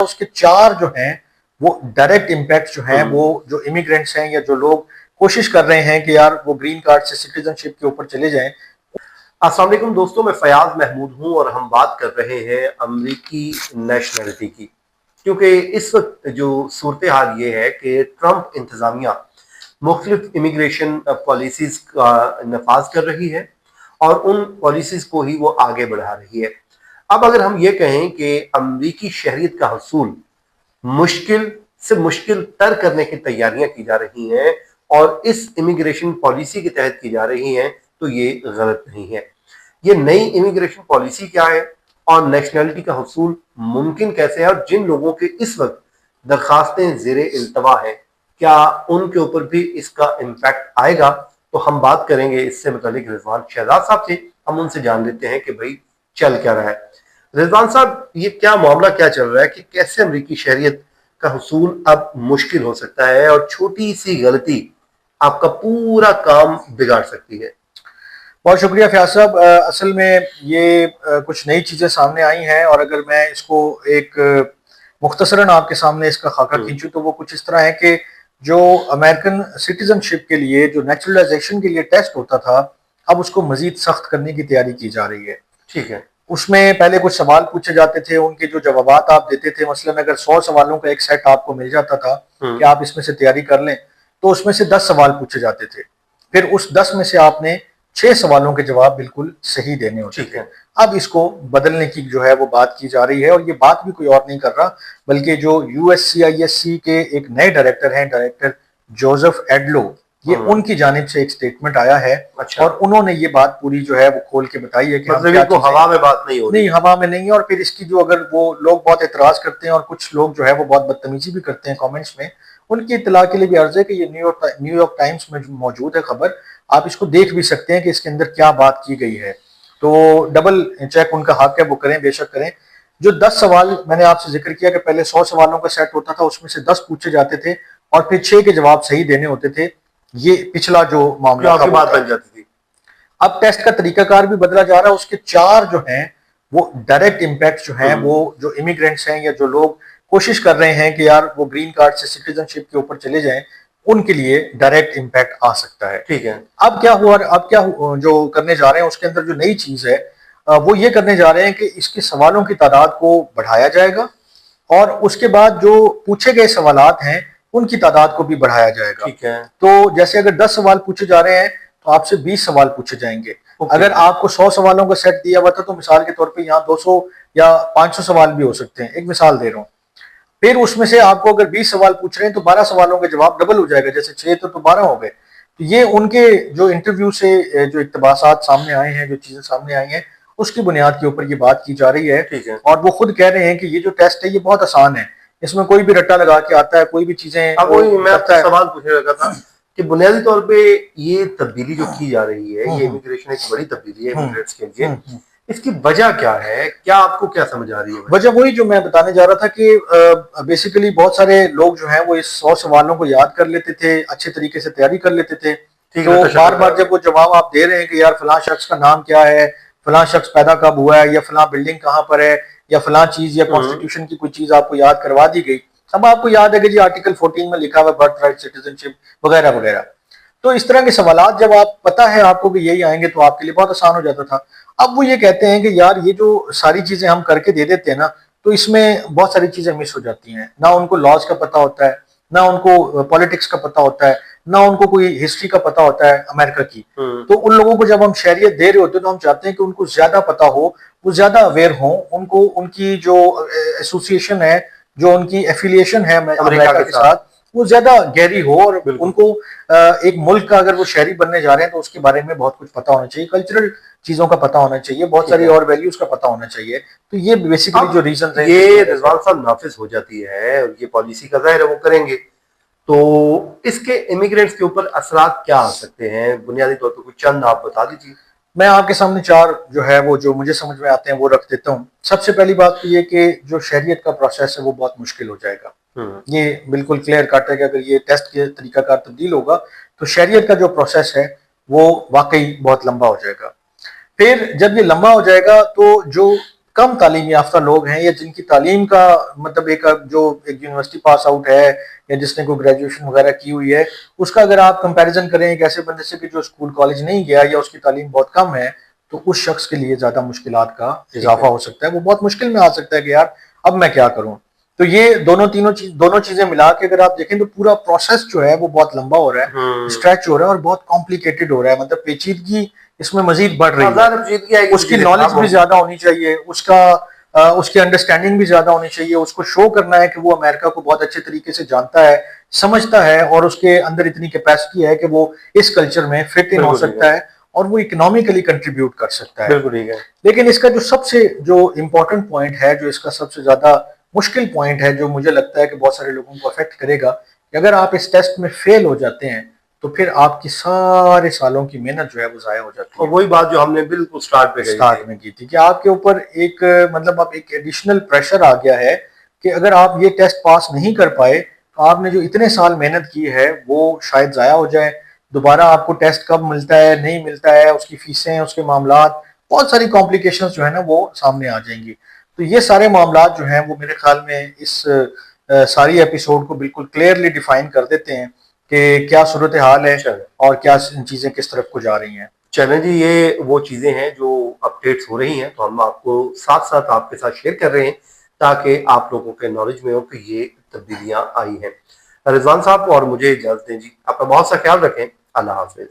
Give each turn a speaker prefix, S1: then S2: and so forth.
S1: उसके चार जो हैं वो डायरेक्ट इम्पैक्ट जो हैं वो जो इमिग्रेंट्स हैं या जो लोग कोशिश कर रहे हैं कि यार वो ग्रीन कार्ड से सिटीजनशिप के ऊपर चले जाएं।
S2: अस्सलाम वालेकुम दोस्तों, मैं फयाज महमूद हूं और हम बात कर रहे हैं अमरीकी नेशनलिटी की। क्योंकि इस वक्त जो सूरत हाल ये है कि ट्रंप इंतजामिया मुख्तलिफ इमिग्रेशन पॉलिसीज का नफाज कर रही है और उन पॉलिसीज को ही वो आगे बढ़ा रही है। अब अगर हम ये कहें कि अमरीकी शहरियत का हसूल मुश्किल से मुश्किल तर करने की तैयारियां की जा रही हैं और इस इमिग्रेशन पॉलिसी के तहत की जा रही हैं, तो ये गलत नहीं है। ये नई इमिग्रेशन पॉलिसी क्या है और नेशनलिटी का हसूल मुमकिन कैसे है, और जिन लोगों के इस वक्त दरखास्तें ज़ेरे इल्तवा हैं क्या उनके ऊपर भी इसका इम्पैक्ट आएगा, तो हम बात करेंगे इससे मुतालिक रिजवान शहजाद साहब से। हम उनसे जान लेते हैं कि भाई चल क्या रहा है। रिजवान साहब, ये क्या मामला क्या चल रहा है कि कैसे अमरीकी शहरियत का हसूल अब मुश्किल हो सकता है और छोटी सी गलती आपका पूरा काम बिगाड़ सकती है?
S1: बहुत शुक्रिया फयाज साहब। असल में ये कुछ नई चीजें सामने आई हैं और अगर मैं इसको एक मुख्तसरन आपके सामने इसका खाका खींचूं तो वो कुछ इस तरह है कि जो अमेरिकन सिटीजनशिप के लिए जो नेचुरलाइजेशन के लिए टेस्ट होता था, अब उसको मजीद सख्त करने की तैयारी की जा रही है।
S2: ठीक है।
S1: उसमें पहले कुछ सवाल पूछे जाते थे, उनके जो जवाबात आप देते थे, मसलन अगर 100 सवालों का एक सेट आपको मिल जाता था कि आप इसमें से तैयारी कर लें, तो उसमें से 10 सवाल पूछे जाते थे। फिर उस 10 में से आपने 6 सवालों के जवाब बिल्कुल सही देने होते थे। अब इसको बदलने की जो है वो बात की जा रही है और ये बात भी कोई और नहीं कर रहा बल्कि जो USCIS के एक नए डायरेक्टर हैं, डायरेक्टर जोसेफ एडलो, ये उनकी जानिब से एक स्टेटमेंट आया है।
S2: अच्छा।
S1: और उन्होंने ये बात पूरी जो है वो खोल के बताई है कि
S2: मतलब ये तो हवा में बात नहीं हो रही।
S1: नहीं, हवा में नहीं है। और फिर इसकी जो अगर वो लोग बहुत एतराज करते हैं और कुछ लोग जो है वो बहुत बदतमीजी भी करते हैं कमेंट्स में, उनकी इत्तला के लिए भी अर्ज है कि ये न्यूयॉर्क टाइम्स में मौजूद है खबर, आप इसको देख भी सकते हैं कि इसके अंदर क्या बात की गई है। तो डबल चेक उनका हक है, वो करें, बेशक करें। जो 10 सवाल मैंने आपसे जिक्र किया कि पहले 100 सवालों का सेट होता था, उसमें से 10 पूछे जाते थे और फिर 6 के जवाब सही देने होते थे। ये पिछला जो मामला था
S2: बात बन जाती थी।
S1: अब टेस्ट का तरीकाकार भी बदला जा रहा है। उसके 4 जो हैं वो डायरेक्ट इम्पैक्ट जो हैं वो जो इमिग्रेंट्स हैं या जो लोग कोशिश कर रहे हैं कि यार वो ग्रीन कार्ड से सिटीजनशिप के ऊपर चले जाएं, उनके लिए डायरेक्ट इम्पैक्ट आ सकता है।
S2: ठीक है।
S1: अब क्या हुआ, अब क्या जो करने जा रहे हैं उसके अंदर जो नई चीज है वो ये करने जा रहे हैं कि इसके सवालों की तादाद को बढ़ाया जाएगा और उसके बाद जो पूछे गए सवालात हैं उनकी तादाद को भी बढ़ाया जाएगा।
S2: ठीक है।
S1: तो जैसे अगर 10 सवाल पूछे जा रहे हैं तो आपसे 20 सवाल पूछे जाएंगे। अगर आपको 100 सवालों का सेट दिया हुआ था तो मिसाल के तौर पे यहाँ 200 या 500 सवाल भी हो सकते हैं, एक मिसाल दे रहा हूँ। फिर उसमें से आपको अगर 20 सवाल पूछ रहे हैं तो 12 सवालों के जवाब डबल हो जाएगा, जैसे 6 तो 12 हो गए। तो ये उनके जो इंटरव्यू से जो इक्तबासात सामने आए हैं, जो चीजें सामने आई हैं, उसकी बुनियाद के ऊपर ये बात की जा रही है।
S2: ठीक है।
S1: और वो खुद कह रहे हैं कि ये जो टेस्ट है ये बहुत आसान है, इसमें कोई भी रट्टा लगा के आता है, कोई भी चीजें।
S2: अब वही मैं आपसे सवाल पूछने लगा था कि बुनियादी तौर पे ये तब्दीली जो की जा रही है, ये इमिग्रेशन एक बड़ी तब्दीली है इमिग्रेंट्स के लिए, इसकी वजह क्या है? क्या आपको क्या समझ आ रही है?
S1: वजह वही जो मैं बताने जा रहा था कि बेसिकली बहुत सारे लोग जो हैं वो इस 100 सवालों को याद कर लेते थे, अच्छे तरीके से तैयारी कर लेते थे। तो बार बार जब वो जवाब आप दे रहे हैं कि यार फलां शख्स का नाम क्या है, फलां शख्स पैदा कब हुआ है, या फलां बिल्डिंग कहाँ पर है, या फलां चीज या कॉन्स्टिट्यूशन की कोई चीज आपको याद करवा दी गई, अब आपको याद है कि जी आर्टिकल 14 में लिखा हुआ बर्थ राइट, सिटीजनशिप वगैरह वगैरह। तो इस तरह के सवालात जब आप पता है आपको कि यही आएंगे तो आपके लिए बहुत आसान हो जाता था। अब वो ये कहते हैं कि यार ये जो सारी चीजें हम करके दे देते हैं ना, तो इसमें बहुत सारी चीजें मिस हो जाती हैं। ना उनको लॉज का पता होता है, ना उनको पॉलिटिक्स का पता होता है, ना उनको कोई हिस्ट्री का पता होता है अमेरिका की। तो उन लोगों को जब हम शहरियत दे रहे होते हैं तो हम चाहते हैं कि उनको ज्यादा पता हो, वो ज्यादा अवेयर हो, उनको उनकी जो एसोसिएशन है, जो उनकी एफिलिएशन है अमेरिका के साथ, वो ज्यादा गहरी हो। और उनको एक मुल्क का अगर वो शहरी बनने जा रहे हैं तो उसके बारे में बहुत कुछ पता होना चाहिए, कल्चरल चीजों का पता होना चाहिए, बहुत सारी और वैल्यूज का पता होना चाहिए। तो ये बेसिकली जो रीजन है,
S2: ये रिजवान साहब नाफिज हो जाती है और ये पॉलिसी का जाहिर है वो करेंगे, तो इसके इमिग्रेंट्स के ऊपर असरात क्या आ सकते हैं? बुनियादी तौर पर कुछ चंद आप बता दीजिए।
S1: मैं आपके सामने 4 जो है वो जो मुझे समझ में आते हैं वो रख देता हूँ। सबसे पहली बात तो ये कि जो शहरियत का प्रोसेस है वो बहुत मुश्किल हो जाएगा। ये बिल्कुल क्लियर कट है कि अगर ये टेस्ट के तरीकाकार तब्दील होगा तो शहरियत का जो प्रोसेस है वो वाकई बहुत लंबा हो जाएगा। फिर जब ये लंबा हो जाएगा तो जो कम तालीम याफ्ता लोग हैं या जिनकी तालीम का मतलब जो एक यूनिवर्सिटी पास आउट है या जिसने कोई ग्रेजुएशन वगैरह की हुई है, उसका अगर आप कंपैरिजन करें एक ऐसे बंदे से कि जो स्कूल कॉलेज नहीं गया या उसकी तालीम बहुत कम है, तो उस शख्स के लिए ज्यादा मुश्किलात का इजाफा हो सकता है। वो बहुत मुश्किल में आ सकता है कि यार अब मैं क्या करूं। तो ये दोनों चीजें मिला के अगर आप देखें तो पूरा प्रोसेस जो है वो बहुत लंबा हो रहा है, स्ट्रेच हो रहा है और बहुत कॉम्प्लिकेटेड हो रहा है। मतलब पेचीदगी इसमें मजीद बढ़ रही है। उसकी नॉलेज भी ज्यादा होनी चाहिए, उसकी अंडरस्टैंडिंग भी ज्यादा होनी चाहिए। उसको शो करना है कि वो अमेरिका को बहुत अच्छे तरीके से जानता है, समझता है और उसके अंदर इतनी कैपेसिटी है कि वो इस कल्चर में फिट इन हो सकता है और वो इकोनॉमिकली कंट्रीब्यूट कर सकता है।
S2: बिल्कुल ठीक है।
S1: लेकिन इसका जो इम्पोर्टेंट पॉइंट है, जो इसका सबसे ज्यादा मुश्किल पॉइंट है, जो मुझे लगता है कि बहुत सारे लोगों को अफेक्ट करेगा, कि अगर आप इस टेस्ट में फेल हो जाते हैं तो फिर आपकी सारे सालों की मेहनत जो है वो जाया हो जाती है।
S2: और वही बात जो हमने बिल्कुल स्टार्ट
S1: में की थी कि आपके ऊपर एक मतलब आप एक एडिशनल प्रेशर आ गया है कि अगर आप ये टेस्ट पास नहीं कर पाए तो आपने जो इतने साल मेहनत की है वो शायद जाया हो जाए। दोबारा आपको टेस्ट कब मिलता है, नहीं मिलता है, उसकी फीसें, उसके मामलात, बहुत सारी कॉम्प्लिकेशंस जो है ना वो सामने आ जाएंगी। तो ये सारे मामलात जो हैं वो मेरे ख्याल में इस सारी एपिसोड को बिल्कुल क्लियरली डिफाइन कर देते हैं कि क्या सूरत हाल है और क्या चीजें किस तरफ को जा रही हैं।
S2: चलें जी, ये वो चीजें हैं जो अपडेट्स हो रही हैं, तो हम आपको साथ साथ आपके साथ शेयर कर रहे हैं ताकि आप लोगों के नॉलेज में हो कि ये तब्दीलियां आई हैं। रिजवान साहब और मुझे इजाजत दें जी, अपना बहुत सा ख्याल रखें। अल्लाह हाफिज।